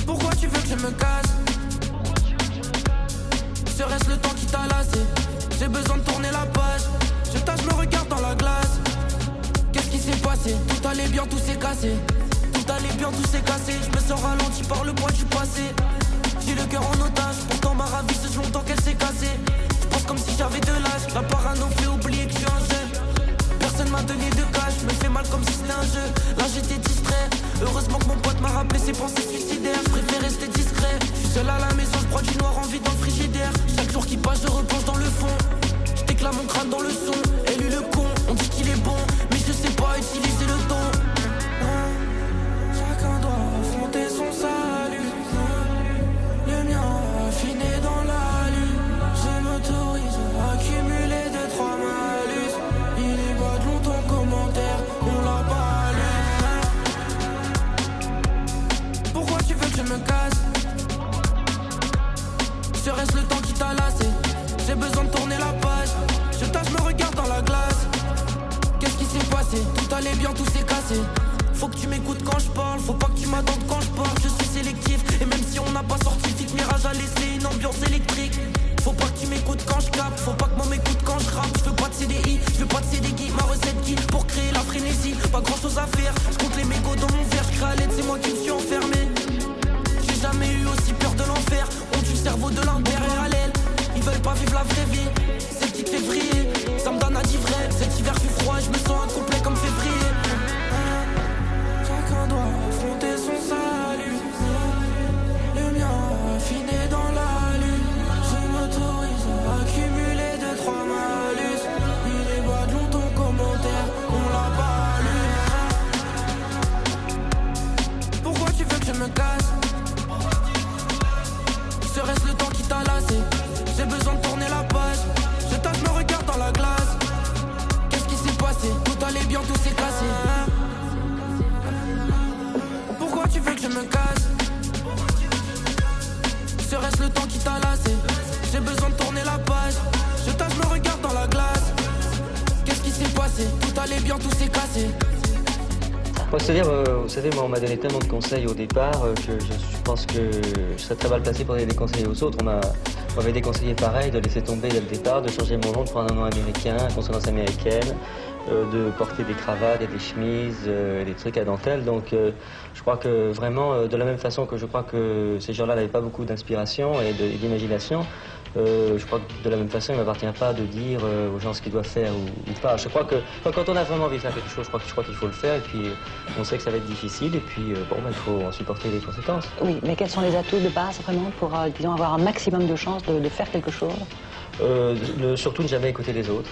Pourquoi tu veux que je me casse? Serait-ce le temps qui t'a lassé? J'ai besoin de tourner la page. Je tâche, me regarde dans la glace. Qu'est-ce qui s'est passé? Tout allait bien, tout s'est cassé. Tout allait bien, tout s'est cassé. Je me sens ralenti par le poids du passé. J'ai le cœur en otage, pourtant ma ravie c'est longtemps qu'elle s'est cassée. Je pense comme si j'avais de l'âge. La parano fait oublier que je suis un jeune. Personne m'a donné de cash, me fait mal comme si c'était un jeu. Là j'étais distrait, heureusement que mon pote m'a rappelé ses pensées suicidaires. Je préfère rester discret, je suis seul à la maison, je prends du noir en vide dans le frigidaire. Chaque jour qui passe je replonge dans le fond. Je déclame mon crâne dans le son, et lui le con, on dit qu'il est bon, mais je sais pas utiliser le ton. Chacun doit affronter son salut. Le mien affiné dans la lune. Je m'autorise à accumuler 2-3 malus. Il est pas de long ton commentaire, on l'a pas lu. Pourquoi tu veux que je me casse? Serait-ce le temps qui t'a lassé? J'ai besoin de tourner la page. Je tâche, me regarde dans la glace. Qu'est-ce qui s'est passé? Tout allait bien, tout s'est cassé. Faut que tu m'écoutes quand je parle, faut pas que tu m'attendes quand je parle. Je suis sélectif, et même si on n'a pas sorti Fic Mirage a laissé une ambiance électrique. Faut pas que tu m'écoutes quand je capte, faut pas que moi m'écoute quand je rappe. Je veux pas de CDI, je veux pas de CDI. Ma recette qui pour créer la frénésie. Pas grand chose à faire, je compte les mégots dans mon verre. Je crée à l'aide, c'est moi qui me suis enfermé. J'ai jamais eu aussi peur de l'enfer. On tue le cerveau de l'imparallèle. Ils veulent pas vivre la vraie vie, celle qui te fait briller. Ça me donne à dire vrai, cet hiver fut froid. Je me sens incomplet comme février. Chacun doit affronter son salut. Le mien affiné dans la lune. Je m'autorise à accumuler 2-3 malus. Il est pas de long ton commentaire, on l'a pas lu. Pourquoi tu veux que je me casse? Serait-ce le temps qui t'a lassé? J'ai besoin de tourner la page. Je tâche, me regarde dans la glace. Qu'est-ce qui s'est passé? Tout allait bien, tout s'est cassé. Pourquoi tu veux que je me casse? Serait-ce le temps qui t'a lassé? J'ai besoin de tourner la page. Je tâche, me regarde dans la glace. Qu'est-ce qui s'est passé? Tout allait bien, tout s'est cassé. C'est-à-dire, vous savez, moi on m'a donné tellement de conseils au départ que je pense que je serais très mal placé pour donner des conseils aux autres. On m'avait déconseillé pareil, de laisser tomber dès le départ, de changer mon nom, de prendre un nom américain, consonance américaine, de porter des cravates et des chemises, des trucs à dentelle. Donc je crois que vraiment, de la même façon que je crois que ces gens-là n'avaient pas beaucoup d'inspiration et d'imagination, Je crois que de la même façon, il ne m'appartient pas de dire aux gens ce qu'ils doivent faire ou pas. Je crois que quand on a vraiment envie de faire quelque chose, je crois qu'il faut le faire. Et puis on sait que ça va être difficile. Et puis il faut en supporter les conséquences. Oui, mais quels sont les atouts de base vraiment pour, disons, avoir un maximum de chances de faire quelque chose? Surtout ne jamais écouter les autres.